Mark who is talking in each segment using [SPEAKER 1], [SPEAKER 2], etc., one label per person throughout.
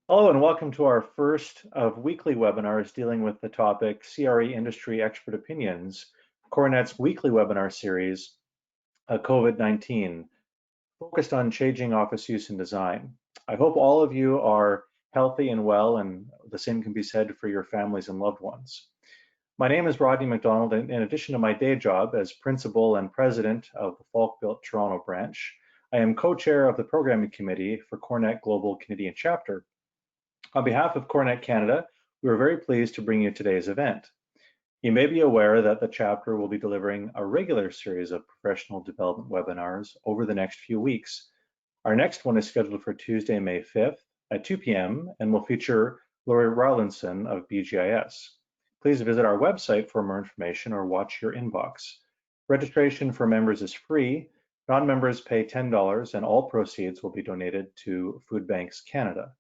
[SPEAKER 1] Hello and welcome to our first of weekly webinars dealing with the topic CRE Industry Expert Opinions, CoreNet's weekly webinar series, COVID-19, focused on changing office use and design. I hope all of you are healthy and well, and the same can be said for your families and loved ones. My name is Rodney McDonald, and in addition to my day job as principal and president of the Falkbuilt Toronto branch, I am co-chair of the programming committee for CoreNet Global Canadian Chapter. On behalf of CoreNet Canada, we are very pleased to bring you today's event. You may be aware that the chapter will be delivering a regular series of professional development webinars over the next few weeks. Our next one is scheduled for Tuesday, May 5th at 2 p.m. and will feature Lori Rowlandson of BGIS. Please visit our website for more information or watch your inbox. Registration for members is free. Non-members pay $10 and all proceeds will be donated to Food Banks Canada.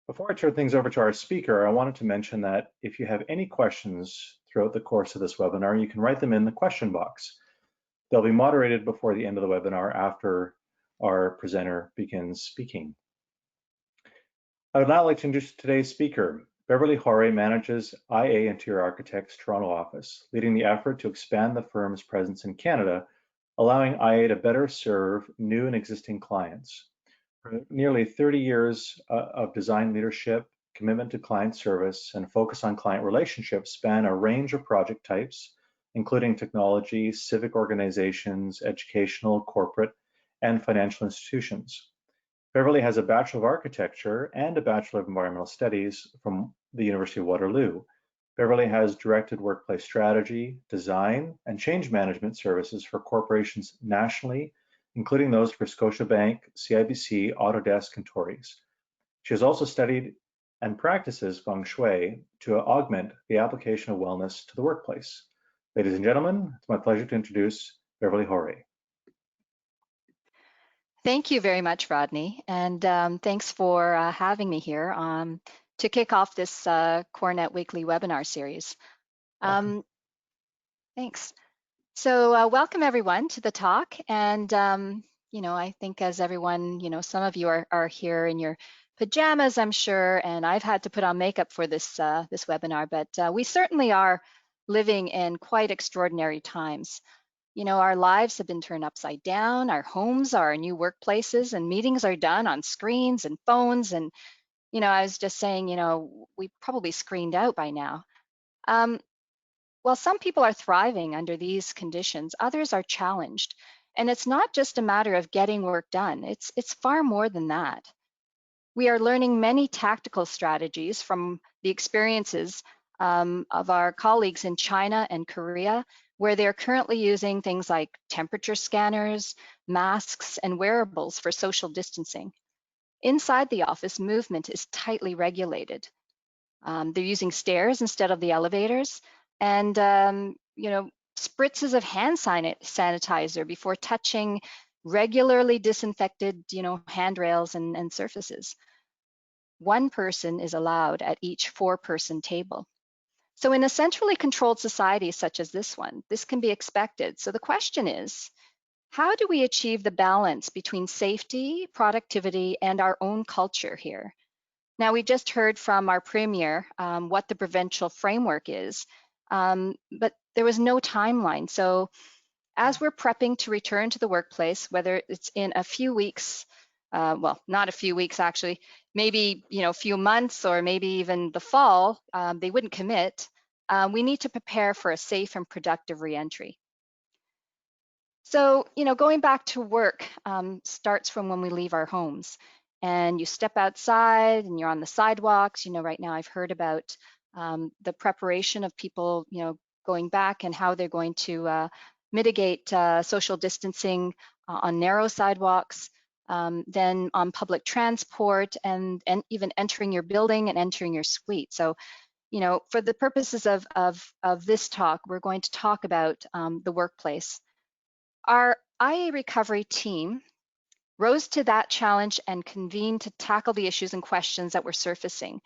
[SPEAKER 1] Before I turn things over to our speaker, I wanted to mention that if you have any questions throughout the course of this webinar, you can write them in the question box. They'll be moderated before the end of the webinar after our presenter begins speaking. I would now like to introduce today's speaker. Beverly Horii manages IA Interior Architects Toronto office, leading the effort to expand the firm's presence in Canada, allowing IA to better serve new and existing clients. Nearly 30 years of design leadership, commitment to client service, and focus on client relationships span a range of project types, including technology, civic organizations, educational, corporate, and financial institutions. Beverly has a Bachelor of Architecture and a Bachelor of Environmental Studies from the University of Waterloo. Beverly has directed workplace strategy, design, and change management services for corporations nationally, including those for Scotiabank, CIBC, Autodesk, and Tories. She has also studied and practices feng shui to augment the application of wellness to the workplace. Ladies and gentlemen, it's my pleasure to introduce Beverly Horii.
[SPEAKER 2] Thank you very much, Rodney, and thanks for having me here to kick off this CoreNet weekly webinar series. Thanks. So welcome everyone to the talk, and I think as everyone, some of you are here in your pajamas, I'm sure, and I've had to put on makeup for this this webinar, but we certainly are living in quite extraordinary times. Our lives have been turned upside down, our homes are our new workplaces, and meetings are done on screens and phones. And, I was just saying, we probably screened out by now. While some people are thriving under these conditions, others are challenged. And it's not just a matter of getting work done, it's far more than that. We are learning many tactical strategies from the experiences of our colleagues in China and Korea, where they're currently using things like temperature scanners, masks, and wearables for social distancing. Inside the office, movement is tightly regulated. They're using stairs instead of the elevators, and spritzes of hand sanitizer before touching regularly disinfected, handrails and surfaces. One person is allowed at each 4-person table. So in a centrally controlled society such as this one, this can be expected. So the question is, how do we achieve the balance between safety, productivity, and our own culture here? Now, we just heard from our premier what the provincial framework is, but there was no timeline. So as we're prepping to return to the workplace, whether it's in a few weeks, well, not a few weeks actually, maybe a few months or maybe even the fall, they wouldn't commit. We need to prepare for a safe and productive reentry. So, going back to work starts from when we leave our homes, and you step outside and you're on the sidewalks. Right now I've heard about the preparation of people, going back and how they're going to mitigate social distancing on narrow sidewalks. Then on public transport, and even entering your building and entering your suite. So, for the purposes of this talk, we're going to talk about the workplace. Our IA recovery team rose to that challenge and convened to tackle the issues and questions that were surfacing.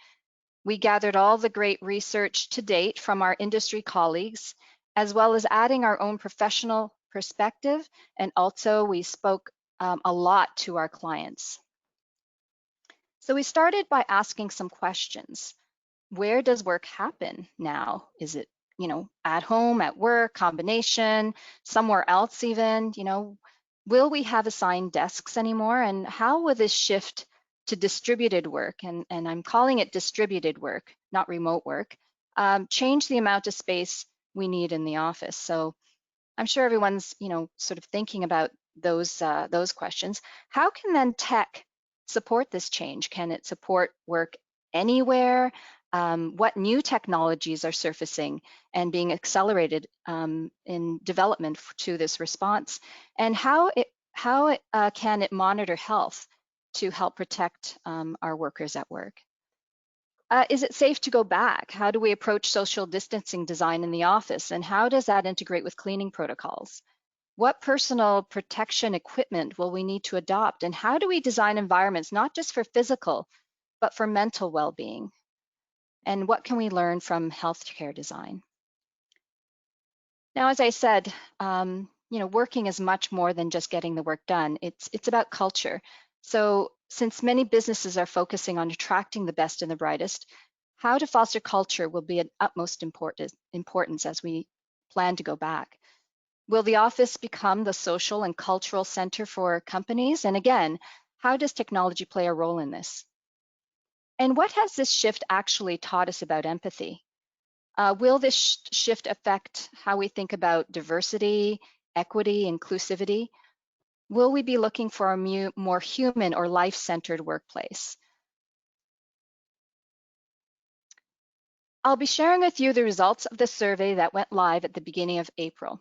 [SPEAKER 2] We gathered all the great research to date from our industry colleagues, as well as adding our own professional perspective, and also we spoke a lot to our clients. So we started by asking some questions. Where does work happen now? Is it, at home, at work, combination, somewhere else even? Will we have assigned desks anymore? And how will this shift to distributed work, and I'm calling it distributed work, not remote work, change the amount of space we need in the office? So I'm sure everyone's, sort of thinking about those questions. How can then tech support this change? Can it support work anywhere? What new technologies are surfacing and being accelerated in development to this response? And how can it monitor health to help protect our workers at work? Is it safe to go back? How do we approach social distancing design in the office? And how does that integrate with cleaning protocols? What personal protection equipment will we need to adopt? And how do we design environments, not just for physical, but for mental well-being? And what can we learn from healthcare design? Now, as I said, working is much more than just getting the work done. It's about culture. So since many businesses are focusing on attracting the best and the brightest, how to foster culture will be of utmost importance as we plan to go back. Will the office become the social and cultural center for companies? And again, how does technology play a role in this? And what has this shift actually taught us about empathy? Will this shift affect how we think about diversity, equity, inclusivity? Will we be looking for a more human or life-centered workplace? I'll be sharing with you the results of the survey that went live at the beginning of April.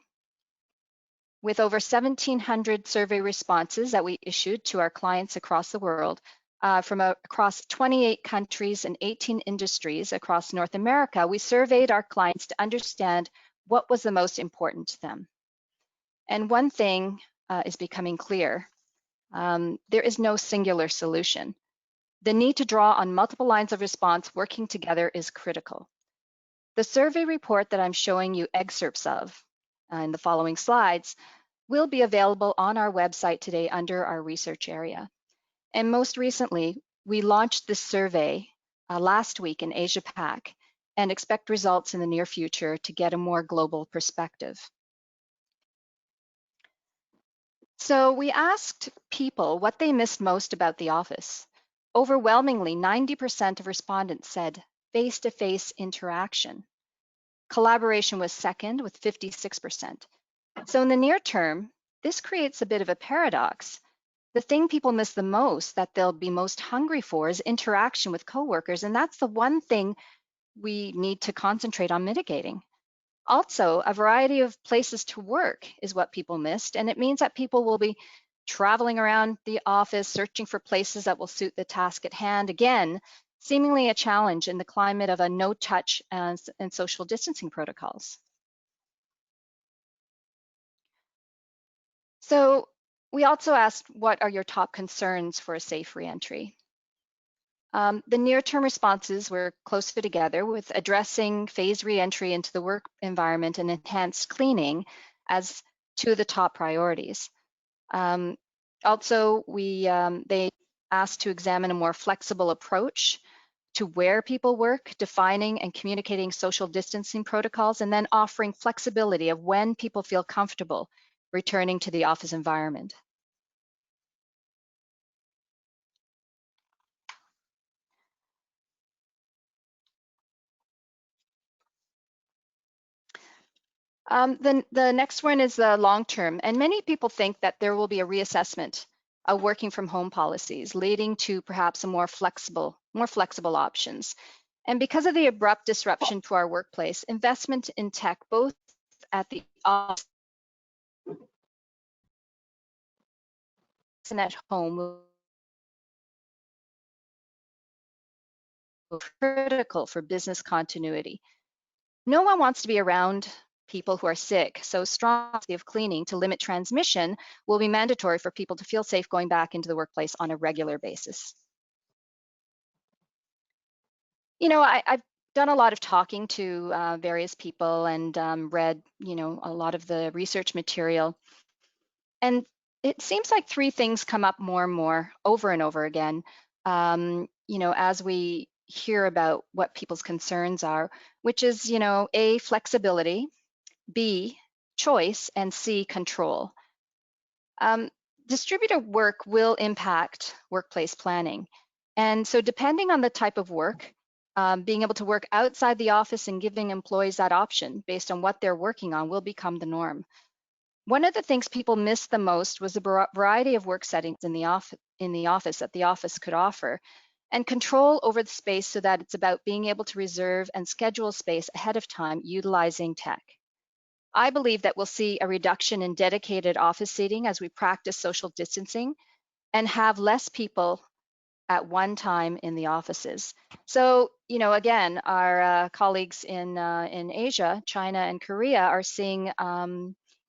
[SPEAKER 2] With over 1,700 survey responses that we issued to our clients across the world, from across 28 countries and 18 industries across North America, we surveyed our clients to understand what was the most important to them. And one thing is becoming clear. There is no singular solution. The need to draw on multiple lines of response working together is critical. The survey report that I'm showing you excerpts of in the following slides will be available on our website today under our research area. And most recently, we launched this survey last week in Asia Pac and expect results in the near future to get a more global perspective. So we asked people what they missed most about the office. Overwhelmingly, 90% of respondents said face-to-face interaction. Collaboration was second with 56%. So in the near term, this creates a bit of a paradox. The thing people miss the most, that they'll be most hungry for, is interaction with coworkers, and that's the one thing we need to concentrate on mitigating. Also, a variety of places to work is what people missed, and it means that people will be traveling around the office, searching for places that will suit the task at hand. Again, seemingly a challenge in the climate of a no-touch and social distancing protocols. So we also asked, what are your top concerns for a safe reentry? The near-term responses were closer together, with addressing phased reentry into the work environment and enhanced cleaning as two of the top priorities. Also, they asked to examine a more flexible approach to where people work, defining and communicating social distancing protocols, and then offering flexibility of when people feel comfortable returning to the office environment. The next one is the long term, and many people think that there will be a reassessment of working from home policies, leading to perhaps a more flexible options. And because of the abrupt disruption to our workplace, investment in tech, both at the office and at home, will be critical for business continuity. No one wants to be around people who are sick, so strong policy of cleaning to limit transmission will be mandatory for people to feel safe going back into the workplace on a regular basis. I've done a lot of talking to various people and read, a lot of the research material. And it seems like three things come up more and more over and over again. as we hear about what people's concerns are, which is, A, flexibility, B, choice, and C, control. Distributed work will impact workplace planning. And so depending on the type of work, being able to work outside the office and giving employees that option based on what they're working on will become the norm. One of the things people missed the most was the variety of work settings in the office that the office could offer, and control over the space so that it's about being able to reserve and schedule space ahead of time utilizing tech. I believe that we'll see a reduction in dedicated office seating as we practice social distancing and have less people at one time in the offices. So, again, our colleagues in Asia, China and Korea are seeing,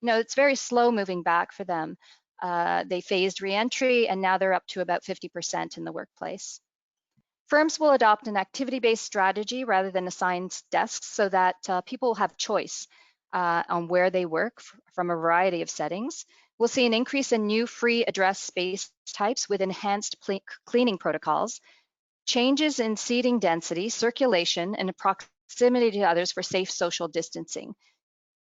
[SPEAKER 2] it's very slow moving back for them. They phased reentry and now they're up to about 50% in the workplace. Firms will adopt an activity-based strategy rather than assigned desks so that people have choice on where they work from a variety of settings. We'll see an increase in new free address space types with enhanced cleaning protocols, changes in seating density, circulation, and proximity to others for safe social distancing.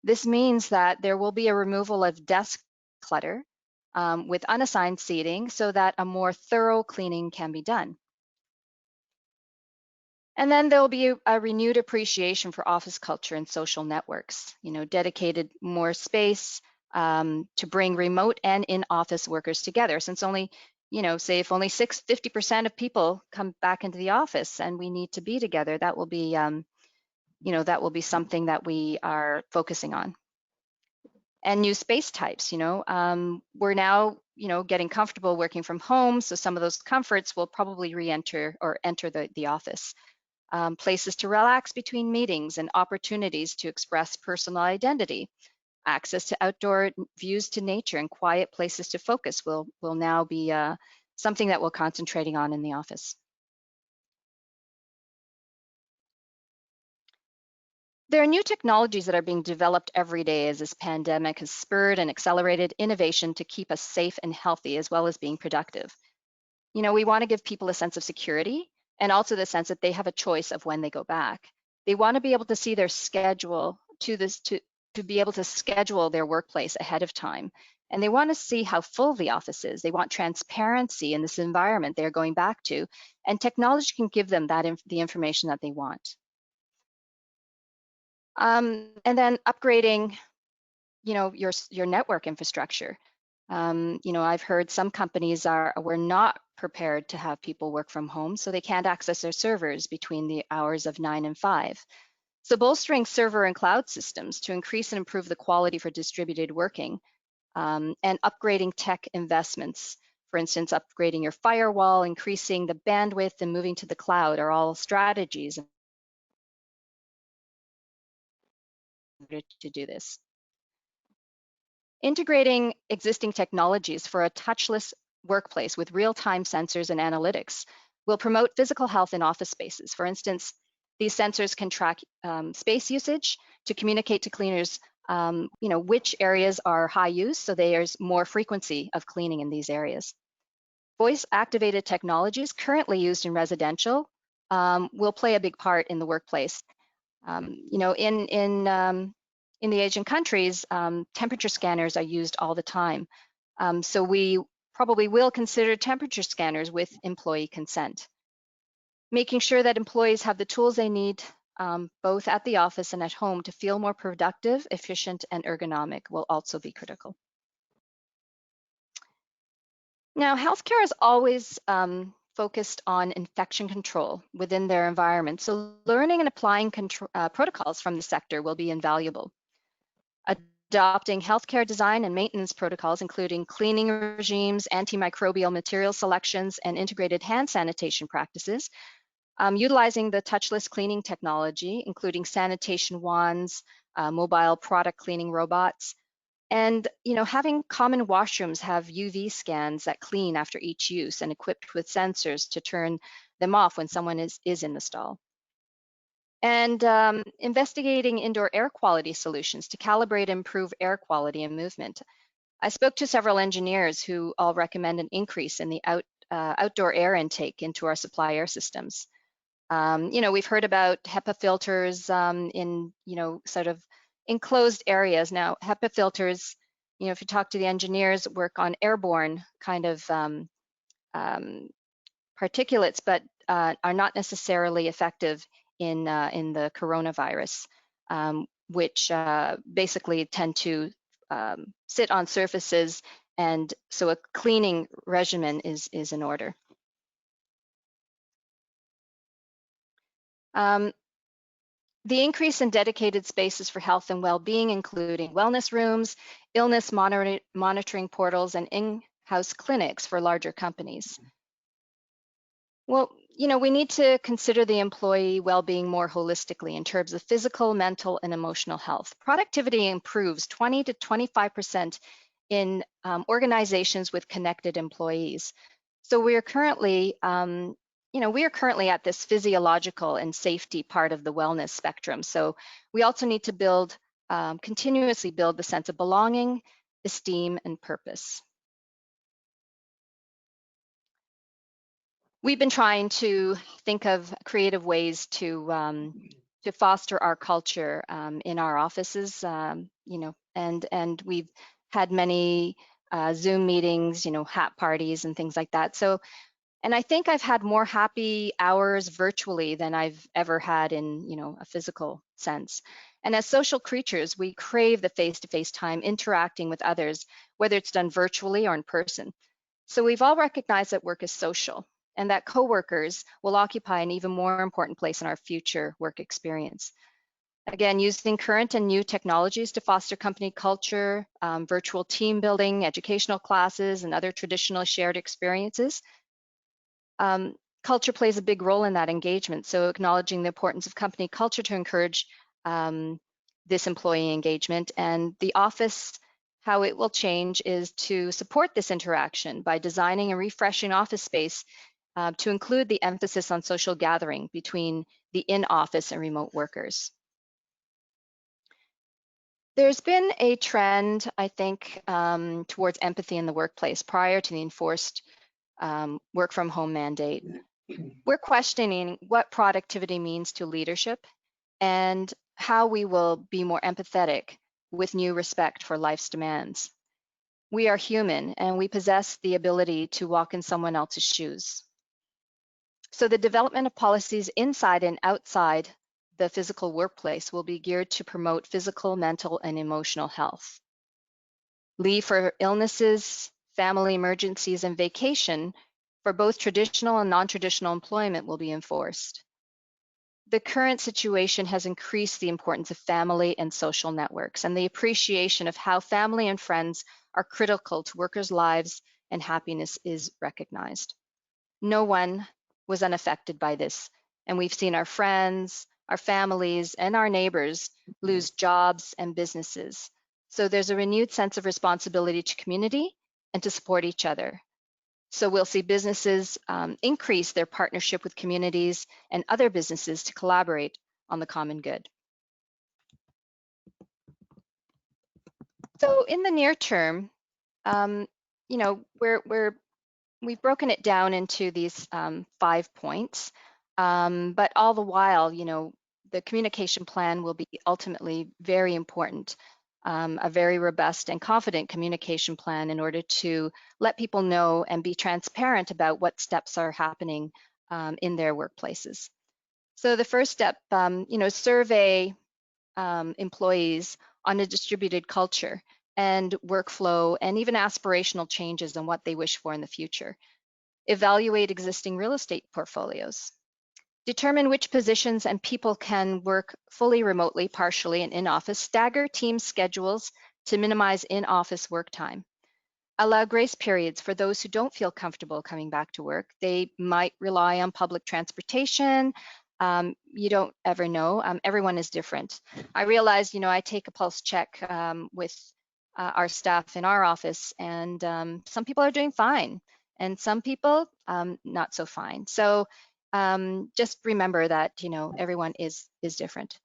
[SPEAKER 2] This means that there will be a removal of desk clutter with unassigned seating so that a more thorough cleaning can be done. And then there'll be a renewed appreciation for office culture and social networks, dedicated more space to bring remote and in-office workers together. Since only, say if only 50% of people come back into the office and we need to be together, that will be, that will be something that we are focusing on. And new space types, we're now, getting comfortable working from home. So some of those comforts will probably re-enter or enter the office. Places to relax between meetings and opportunities to express personal identity. Access to outdoor views to nature and quiet places to focus will now be something that we're concentrating on in the office. There are new technologies that are being developed every day as this pandemic has spurred and accelerated innovation to keep us safe and healthy as well as being productive. We want to give people a sense of security and also the sense that they have a choice of when they go back. They want to be able to see their schedule to be able to schedule their workplace ahead of time. And they want to see how full the office is. They want transparency in this environment they're going back to, and technology can give them the information that they want. And then upgrading, your network infrastructure. I've heard some companies were not prepared to have people work from home, so they can't access their servers between the hours of 9 and 5. So bolstering server and cloud systems to increase and improve the quality for distributed working, and upgrading tech investments. For instance, upgrading your firewall, increasing the bandwidth, and moving to the cloud are all strategies to do this. Integrating existing technologies for a touchless workplace with real-time sensors and analytics will promote physical health in office spaces. For instance, these sensors can track space usage to communicate to cleaners, which areas are high use, so there's more frequency of cleaning in these areas. Voice-activated technologies currently used in residential will play a big part in the workplace. In the Asian countries, temperature scanners are used all the time. So we probably will consider temperature scanners with employee consent. Making sure that employees have the tools they need, both at the office and at home, to feel more productive, efficient, and ergonomic will also be critical. Now, healthcare is always focused on infection control within their environment, so learning and applying protocols from the sector will be invaluable. Adopting healthcare design and maintenance protocols, including cleaning regimes, antimicrobial material selections, and integrated hand sanitation practices, utilizing the touchless cleaning technology, including sanitation wands, mobile product cleaning robots, and having common washrooms have UV scans that clean after each use and equipped with sensors to turn them off when someone is in the stall. And investigating indoor air quality solutions to calibrate and improve air quality and movement. I spoke to several engineers who all recommend an increase in the outdoor air intake into our supply air systems. We've heard about HEPA filters in, sort of enclosed areas. Now, HEPA filters, if you talk to the engineers, work on airborne kind of particulates, but are not necessarily effective in the coronavirus, which basically tend to sit on surfaces, and so a cleaning regimen is in order. The increase in dedicated spaces for health and well-being, including wellness rooms, illness monitoring portals, and in-house clinics for larger companies. Well, we need to consider the employee well-being more holistically in terms of physical, mental, and emotional health. Productivity improves 20 to 25% in organizations with connected employees. So we are currently, at this physiological and safety part of the wellness spectrum. So we also need to continuously build the sense of belonging, esteem, and purpose. We've been trying to think of creative ways to foster our culture in our offices, and we've had many Zoom meetings, hat parties and things like that. So, and I think I've had more happy hours virtually than I've ever had in, a physical sense. And as social creatures, we crave the face-to-face time interacting with others, whether it's done virtually or in person. So we've all recognized that work is social, and that coworkers will occupy an even more important place in our future work experience. Again, using current and new technologies to foster company culture, virtual team building, educational classes, and other traditional shared experiences. Culture plays a big role in that engagement, so acknowledging the importance of company culture to encourage this employee engagement. And the office, how it will change is to support this interaction by designing and refreshing office space to include the emphasis on social gathering between the in-office and remote workers. There's been a trend, I think, towards empathy in the workplace prior to the enforced work from home mandate. We're questioning what productivity means to leadership and how we will be more empathetic with new respect for life's demands. We are human and we possess the ability to walk in someone else's shoes. So the development of policies inside and outside the physical workplace will be geared to promote physical, mental, and emotional health. Leave for illnesses, family emergencies, and vacation for both traditional and non-traditional employment will be enforced. The current situation has increased the importance of family and social networks, and the appreciation of how family and friends are critical to workers' lives and happiness is recognized. No one was unaffected by this, and we've seen our friends, our families, and our neighbors lose jobs and businesses. So there's a renewed sense of responsibility to community and to support each other. So we'll see businesses increase their partnership with communities and other businesses to collaborate on the common good. So in the near term, we've broken it down into these 5 points, but all the while, the communication plan will be ultimately very important. A very robust and confident communication plan in order to let people know and be transparent about what steps are happening in their workplaces. So the first step, survey employees on a distributed culture and workflow and even aspirational changes and what they wish for in the future. Evaluate existing real estate portfolios. Determine which positions and people can work fully remotely, partially, and in-office. Stagger team schedules to minimize in-office work time. Allow grace periods for those who don't feel comfortable coming back to work. They might rely on public transportation. You don't ever know. Everyone is different. I realize, I take a pulse check with our staff in our office, and some people are doing fine, and some people not so fine. So just remember that, everyone is different.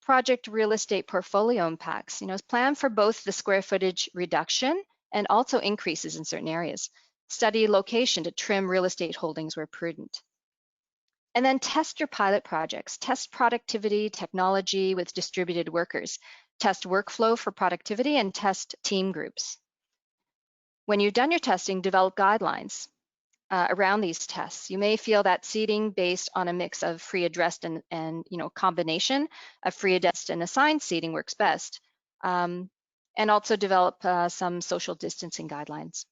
[SPEAKER 2] Project real estate portfolio impacts, plan for both the square footage reduction and also increases in certain areas. Study location to trim real estate holdings where prudent. And then test your pilot projects. Test productivity, technology with distributed workers. Test workflow for productivity and test team groups. When you've done your testing, develop guidelines around these tests. You may feel that seating based on a mix of free addressed and combination of free addressed and assigned seating works best. And also develop some social distancing guidelines.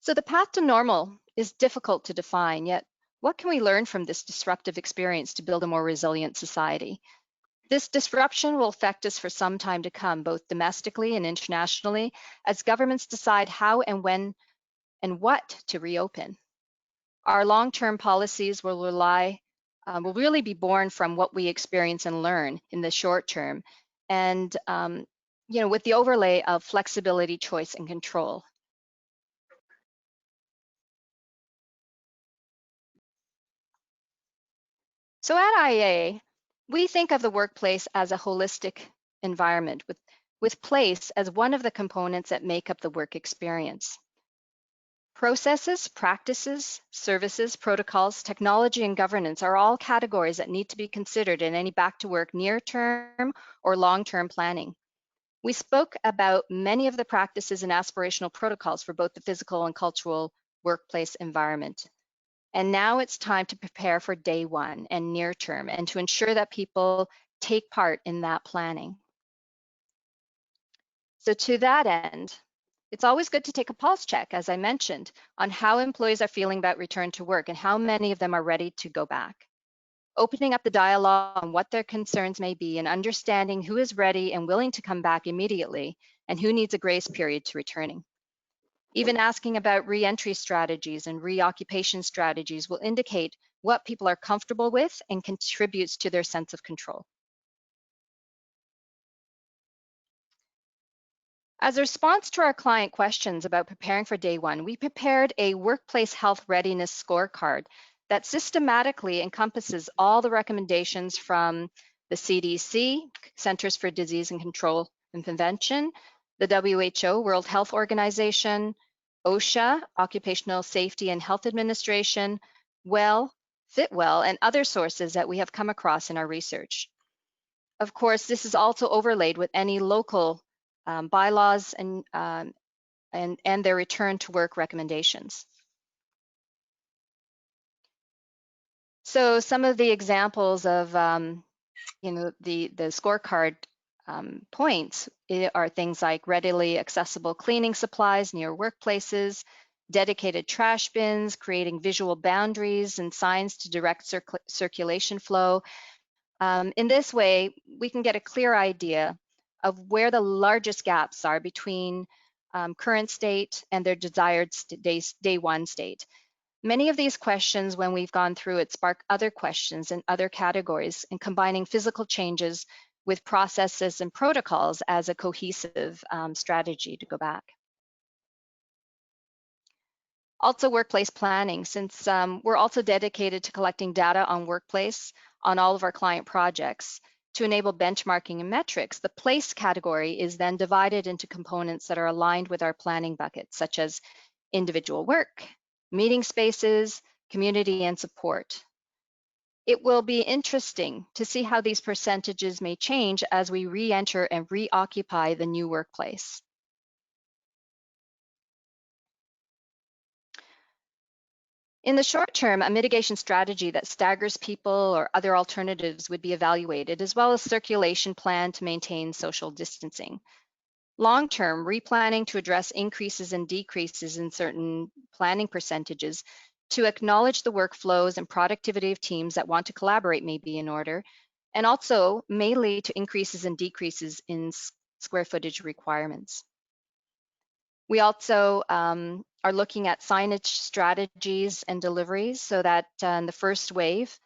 [SPEAKER 2] So the path to normal is difficult to define, yet what can we learn from this disruptive experience to build a more resilient society? This disruption will affect us for some time to come, both domestically and internationally, as governments decide how and when and what to reopen. Our long-term policies will really be born from what we experience and learn in the short term, and with the overlay of flexibility, choice, and control. So at IEA, we think of the workplace as a holistic environment with place as one of the components that make up the work experience. Processes, practices, services, protocols, technology, and governance are all categories that need to be considered in any back to work near-term or long-term planning. We spoke about many of the practices and aspirational protocols for both the physical and cultural workplace environment. And now it's time to prepare for day one and near term and to ensure that people take part in that planning. So to that end, it's always good to take a pulse check, as I mentioned, on how employees are feeling about return to work and how many of them are ready to go back. Opening up the dialogue on what their concerns may be and understanding who is ready and willing to come back immediately and who needs a grace period to returning. Even asking about re-entry strategies and reoccupation strategies will indicate what people are comfortable with and contributes to their sense of control. As a response to our client questions about preparing for day one, we prepared a workplace health readiness scorecard that systematically encompasses all the recommendations from the CDC, Centers for Disease and Control and Prevention, the WHO, World Health Organization, OSHA, Occupational Safety and Health Administration, Fitwell, and other sources that we have come across in our research. Of course, this is also overlaid with any local bylaws and their return to work recommendations. So some of the examples of the scorecard points are things like readily accessible cleaning supplies near workplaces, dedicated trash bins, creating visual boundaries and signs to direct circulation flow. In this way, we can get a clear idea of where the largest gaps are between current state and their desired day one state. Many of these questions, when we've gone through it, spark other questions in other categories, and combining physical changes with processes and protocols as a cohesive strategy to go back. Also, workplace planning, since we're also dedicated to collecting data on workplace on all of our client projects. To enable benchmarking and metrics, the place category is then divided into components that are aligned with our planning buckets, such as individual work, meeting spaces, community, and support. It will be interesting to see how these percentages may change as we re-enter and reoccupy the new workplace. In the short term, a mitigation strategy that staggers people or other alternatives would be evaluated, as well as circulation plan to maintain social distancing. Long term, replanning to address increases and decreases in certain planning percentages to acknowledge the workflows and productivity of teams that want to collaborate may be in order, and also may lead to increases and decreases in square footage requirements. We also are looking at signage strategies and deliveries so that in the first wave,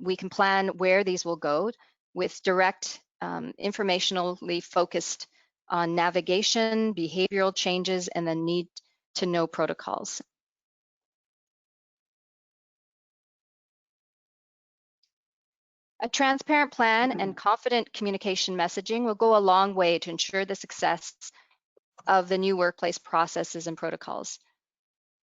[SPEAKER 2] we can plan where these will go with direct informationally focused on navigation, behavioral changes, and the need to know protocols. A transparent plan and confident communication messaging will go a long way to ensure the success of the new workplace processes and protocols.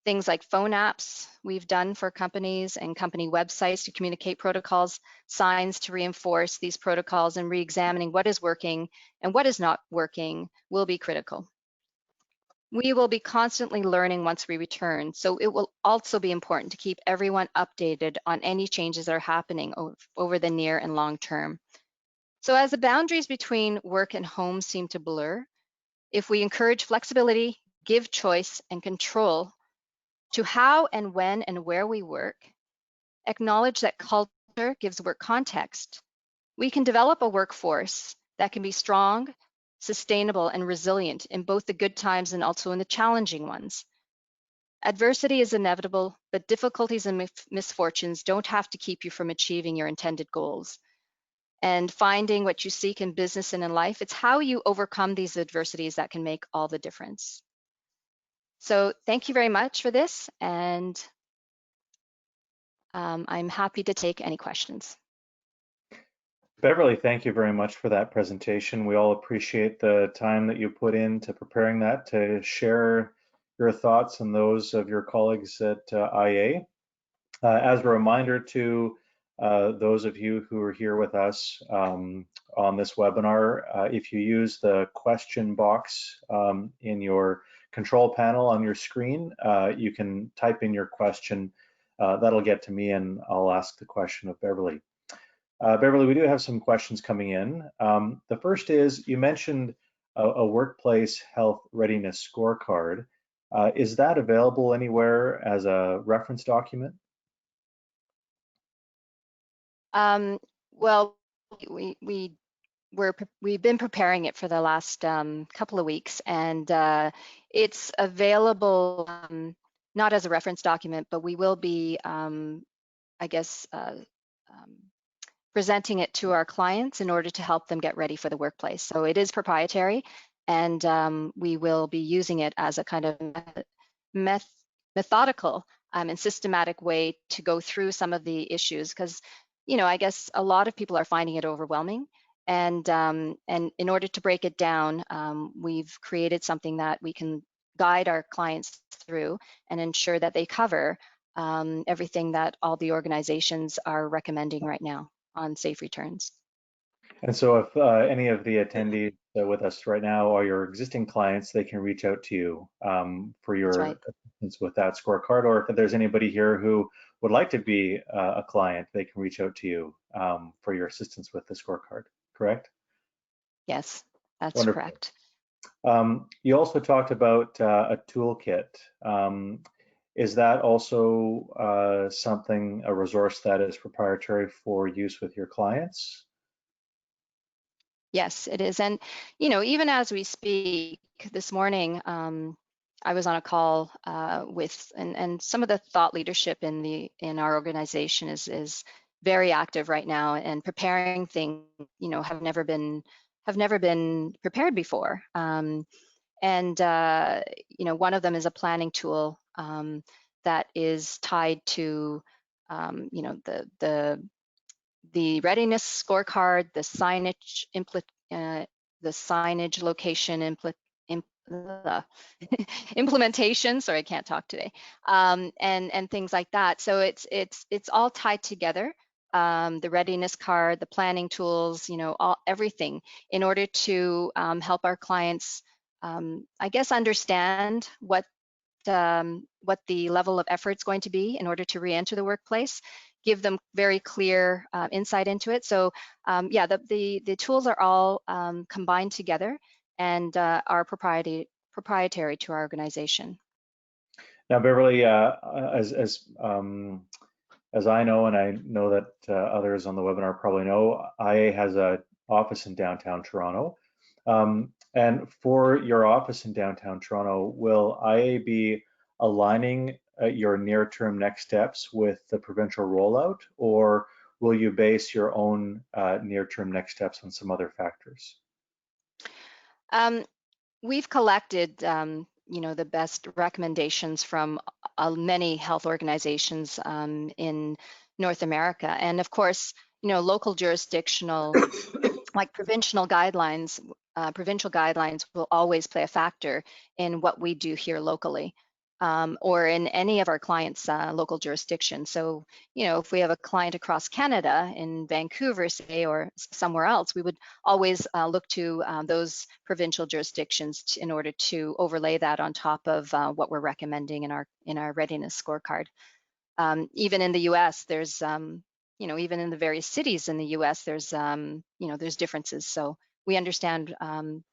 [SPEAKER 2] Things like phone apps we've done for companies and company websites to communicate protocols, signs to reinforce these protocols, and re-examining what is working and what is not working will be critical. We will be constantly learning once we return, so it will also be important to keep everyone updated on any changes that are happening over the near and long term. So as the boundaries between work and home seem to blur, if we encourage flexibility, give choice and control to how and when and where we work, acknowledge that culture gives work context, we can develop a workforce that can be strong, sustainable, and resilient in both the good times and also in the challenging ones. Adversity is inevitable, but difficulties and misfortunes don't have to keep you from achieving your intended goals. And finding what you seek in business and in life, it's how you overcome these adversities that can make all the difference. So thank you very much for this, and I'm happy to take any questions.
[SPEAKER 1] Beverly, thank you very much for that presentation. We all appreciate the time that you put into preparing that to share your thoughts and those of your colleagues at IA. As a reminder to those of you who are here with us on this webinar, if you use the question box in your control panel on your screen, you can type in your question. That'll get to me and I'll ask the question of Beverly. Beverly, we do have some questions coming in. The first is, you mentioned a workplace health readiness scorecard. Is that available anywhere as a reference document?
[SPEAKER 2] Well, we've been preparing it for the last couple of weeks, and it's available not as a reference document, but we will be, I guess, presenting it to our clients in order to help them get ready for the workplace. So it is proprietary, and we will be using it as a kind of methodical and systematic way to go through some of the issues, because I guess a lot of people are finding it overwhelming, and in order to break it down, we've created something that we can guide our clients through and ensure that they cover everything that all the organizations are recommending right now on safe returns.
[SPEAKER 1] And so if any of the attendees with us right now are your existing clients, they can reach out to you for your assistance with that scorecard, or if there's anybody here who would like to be a client, they can reach out to you for your assistance with the scorecard, correct?
[SPEAKER 2] Yes, that's
[SPEAKER 1] Wonderful.
[SPEAKER 2] Correct.
[SPEAKER 1] You also talked about a toolkit. Is that also something, a resource that is proprietary for use with your clients?
[SPEAKER 2] Yes, it is. And, even as we speak this morning, I was on a call with, and some of the thought leadership in our organization is very active right now, and preparing things, have never been prepared before. And, one of them is a planning tool that is tied to, the readiness scorecard, the signage location implementation. Sorry, I can't talk today. And things like that. So it's all tied together. The readiness card, the planning tools, everything, in order to help our clients, I guess, understand what the level of effort is going to be in order to re-enter the workplace, give them very clear insight into it. So yeah, the tools are all combined together and are proprietary to our organization.
[SPEAKER 1] Now, Beverly, as I know, and I know that others on the webinar probably know, IA has an office in downtown Toronto. And for your office in downtown Toronto, will IA be aligning your near-term next steps with the provincial rollout, or will you base your own near-term next steps on some other factors?
[SPEAKER 2] We've collected, the best recommendations from many health organizations in North America, and of course, local jurisdictional, like provincial guidelines provincial guidelines will always play a factor in what we do here locally, or in any of our clients' local jurisdictions. So, if we have a client across Canada in Vancouver, say, or somewhere else, we would always look to those provincial jurisdictions in order to overlay that on top of what we're recommending in our readiness scorecard. Even in the U.S., there's even in the various cities in the U.S., there's differences. So we understand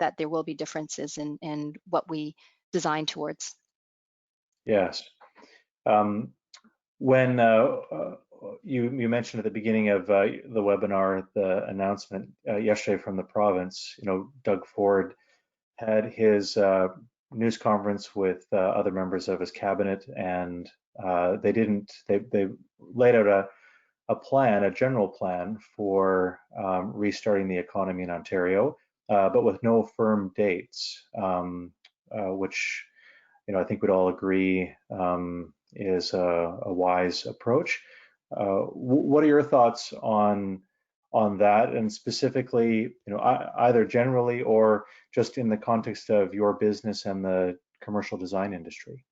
[SPEAKER 2] that there will be differences in what we design towards.
[SPEAKER 1] Yes. When you mentioned at the beginning of the webinar, the announcement yesterday from the province, Doug Ford had his news conference with other members of his cabinet, and they laid out a general plan for restarting the economy in Ontario, but with no firm dates, which I think we'd all agree is a wise approach. What are your thoughts on that, and specifically, either generally or just in the context of your business and the commercial design industry?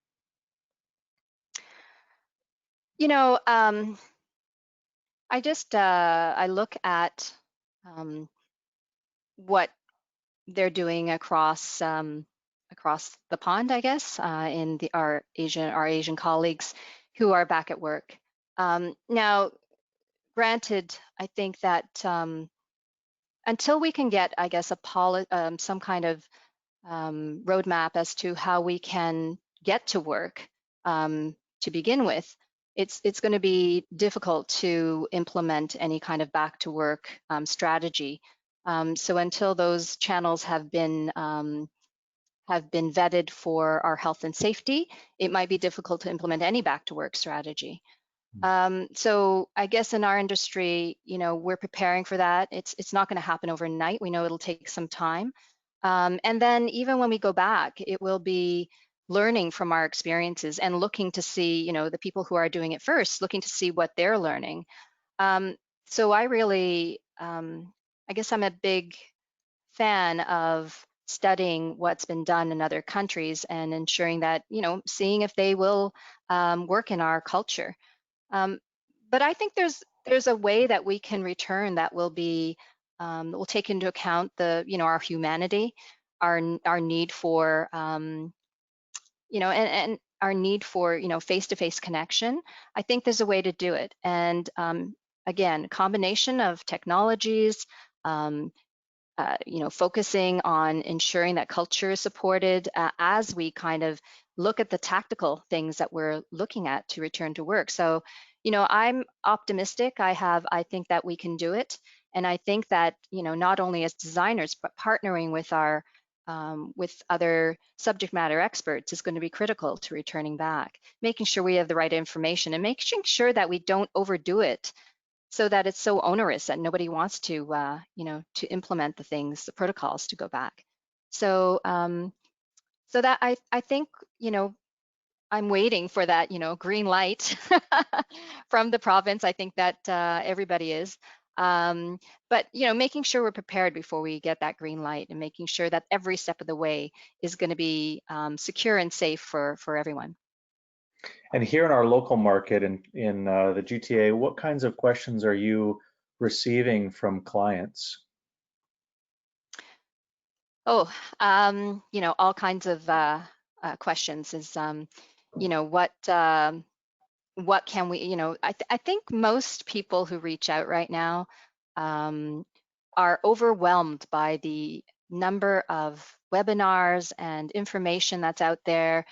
[SPEAKER 2] I look at what they're doing across the pond, I guess, in our Asian colleagues who are back at work. Now, granted, I think that until we can get, I guess, some kind of roadmap as to how we can get to work to begin with, it's going to be difficult to implement any kind of back to work strategy. So until those channels have been vetted for our health and safety, it might be difficult to implement any back to work strategy. So I guess in our industry, we're preparing for that. It's not going to happen overnight. We know it'll take some time. And then even when we go back, it will be learning from our experiences and looking to see, the people who are doing it first, looking to see what they're learning. So I really, I guess I'm a big fan of studying what's been done in other countries and ensuring that, seeing if they will work in our culture. But I think there's a way that we can return that will take into account our humanity, our need for and our need for face-to-face connection. I think there's a way to do it, and again, combination of technologies, focusing on ensuring that culture is supported as we kind of look at the tactical things that we're looking at to return to work. So, I'm optimistic. I think that we can do it. And I think that, not only as designers, but partnering with other subject matter experts is going to be critical to returning back, making sure we have the right information and making sure that we don't overdo it so that it's so onerous that nobody wants to, to implement the protocols to go back. So, so that I think, I'm waiting for that, green light from the province. I think that everybody is. But, making sure we're prepared before we get that green light and making sure that every step of the way is going to be secure and safe for everyone.
[SPEAKER 1] And here in our local market in the GTA, what kinds of questions are you receiving from clients?
[SPEAKER 2] Oh, all kinds of questions is, what can we, I think most people who reach out right now are overwhelmed by the number of webinars and information that's out there,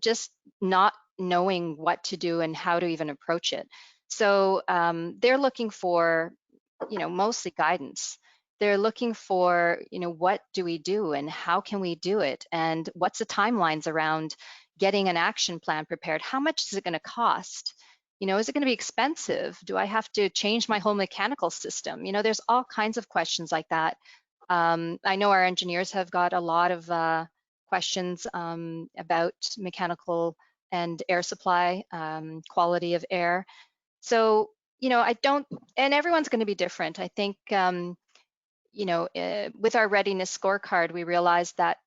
[SPEAKER 2] just not knowing what to do and how to even approach it. So they're looking for, mostly guidance. They're looking for, what do we do and how can we do it? And what's the timelines around getting an action plan prepared? How much is it going to cost? Is it going to be expensive? Do I have to change my whole mechanical system? There's all kinds of questions like that. I know our engineers have got a lot of questions about mechanical and air supply, quality of air. So, and everyone's going to be different. I think, with our readiness scorecard, we realized that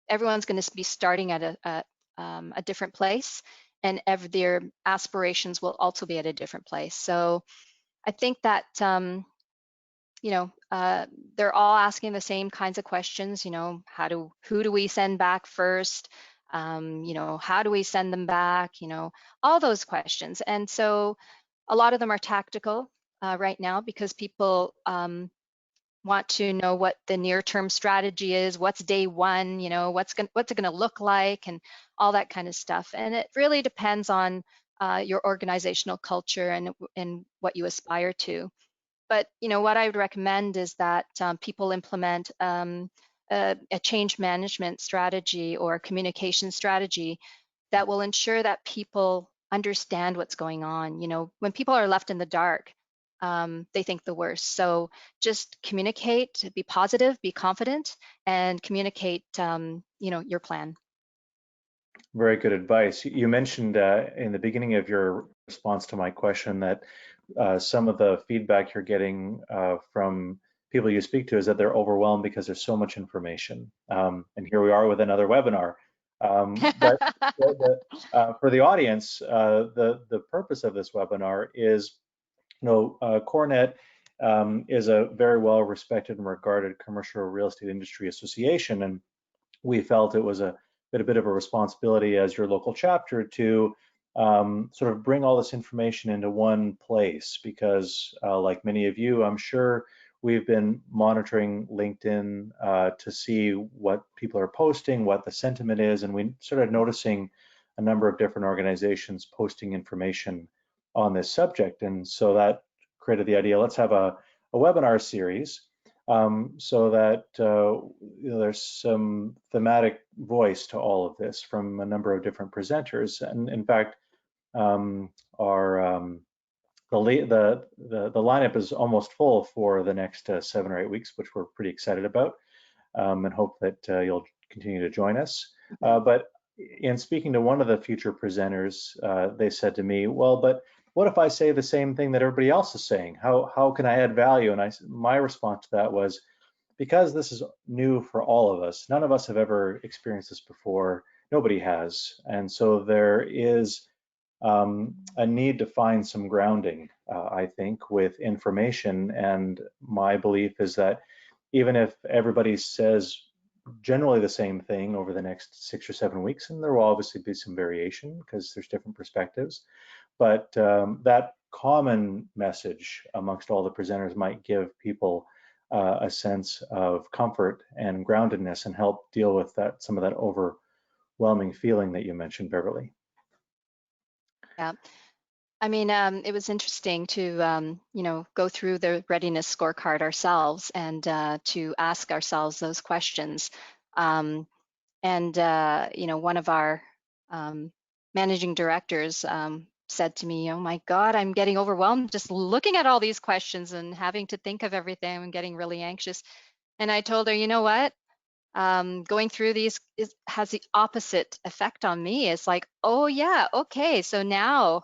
[SPEAKER 2] everyone's going to be starting at a different place, and their aspirations will also be at a different place. So I think that they're all asking the same kinds of questions. Who do we send back first? How do we send them back? All those questions. And so a lot of them are tactical right now, because people want to know what the near-term strategy is, what's day one, what's it going to look like, and all that kind of stuff. And it really depends on your organizational culture and what you aspire to. But what I would recommend is that people implement a change management strategy or a communication strategy that will ensure that people understand what's going on. When people are left in the dark, they think the worst. So just communicate, be positive, be confident, and communicate, your plan.
[SPEAKER 1] Very good advice. You mentioned in the beginning of your response to my question that some of the feedback you're getting from people you speak to is that they're overwhelmed because there's so much information. And here we are with another webinar. But for the audience, the purpose of this webinar is, Coronet is a very well respected and regarded commercial real estate industry association, and we felt it was a bit of a responsibility as your local chapter to sort of bring all this information into one place, because like many of you, I'm sure we've been monitoring LinkedIn to see what people are posting, what the sentiment is, and we started noticing a number of different organizations posting information on this subject. And so that created the idea, let's have a webinar series so that there's some thematic voice to all of this from a number of different presenters. And in fact, our the lineup is almost full for the next 7 or 8 weeks, which we're pretty excited about, and hope that you'll continue to join us. But in speaking to one of the future presenters, they said to me, well, but what if I say the same thing that everybody else is saying? How can I add value? And my response to that was, because this is new for all of us, none of us have ever experienced this before. Nobody has. And so there is a need to find some grounding, I think, with information. And my belief is that even if everybody says generally the same thing over the next 6 or 7 weeks, and there will obviously be some variation because there's different perspectives, but that common message amongst all the presenters might give people a sense of comfort and groundedness and help deal with some of that overwhelming feeling that you mentioned, Beverly.
[SPEAKER 2] Yeah. I mean, it was interesting to, go through the readiness scorecard ourselves and to ask ourselves those questions. One of our managing directors said to me, oh my God, I'm getting overwhelmed just looking at all these questions and having to think of everything. I'm getting really anxious. And I told her, you know what? Going through these has the opposite effect on me. It's like, oh yeah, okay, so now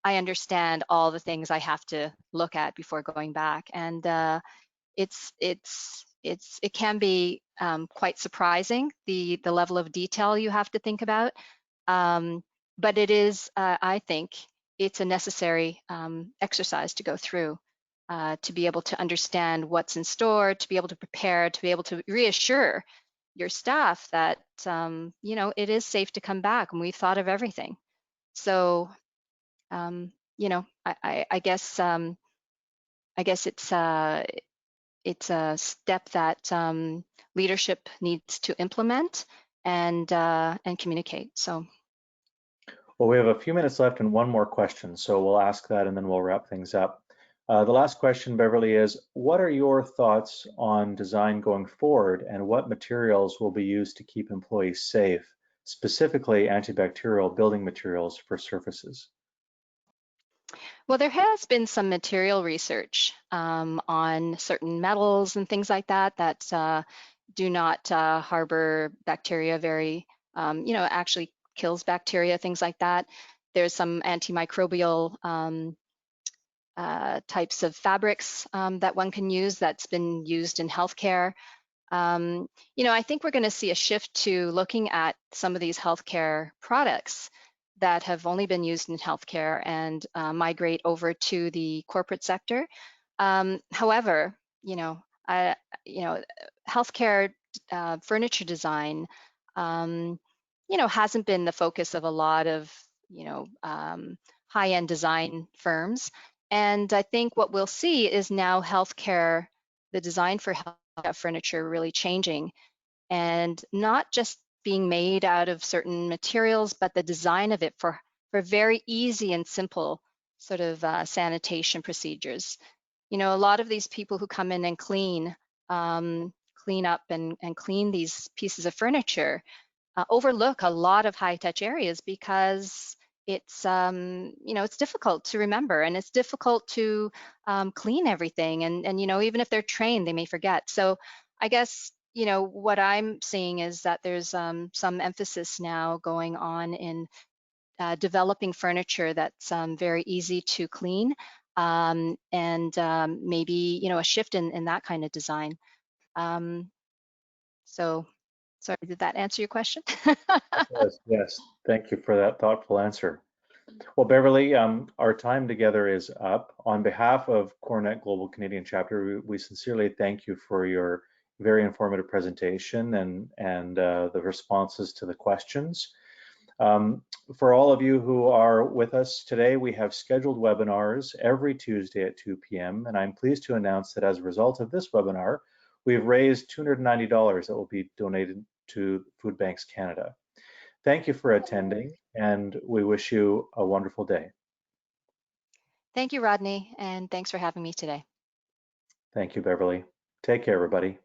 [SPEAKER 2] I understand all the things I have to look at before going back, and it can be quite surprising the level of detail you have to think about, but it is I think it's a necessary exercise to go through to be able to understand what's in store, to be able to prepare, to be able to reassure your staff that it is safe to come back and we've thought of everything. So I guess it's a step that leadership needs to implement and communicate. So.
[SPEAKER 1] Well, we have a few minutes left and one more question, so we'll ask that and then we'll wrap things up. The last question, Beverly, is what are your thoughts on design going forward, and what materials will be used to keep employees safe, specifically antibacterial building materials for surfaces?
[SPEAKER 2] Well, there has been some material research on certain metals and things like that that do not harbor bacteria very, actually kills bacteria, things like that. There's some antimicrobial types of fabrics that one can use that's been used in healthcare. I think we're going to see a shift to looking at some of these healthcare products that have only been used in healthcare and migrate over to the corporate sector. However, healthcare furniture design, hasn't been the focus of a lot of, high-end design firms. And I think what we'll see is now healthcare, the design for healthcare furniture really changing, and not just being made out of certain materials, but the design of it for very easy and simple sort of sanitation procedures. A lot of these people who come in and clean up and clean these pieces of furniture overlook a lot of high touch areas because it's difficult to remember, and it's difficult to clean everything. And even if they're trained, they may forget. So I guess, what I'm seeing is that there's some emphasis now going on in developing furniture that's very easy to clean, and maybe, a shift in that kind of design. So, sorry, did that answer your question?
[SPEAKER 1] Yes, yes. Thank you for that thoughtful answer. Well, Beverly, our time together is up. On behalf of Coronet Global Canadian Chapter, we sincerely thank you for your very informative presentation and the responses to the questions. For all of you who are with us today, we have scheduled webinars every Tuesday at 2 p.m. And I'm pleased to announce that as a result of this webinar, we've raised $290 that will be donated to Food Banks Canada. Thank you for attending, and we wish you a wonderful day.
[SPEAKER 2] Thank you, Rodney, and thanks for having me today.
[SPEAKER 1] Thank you, Beverly. Take care, everybody.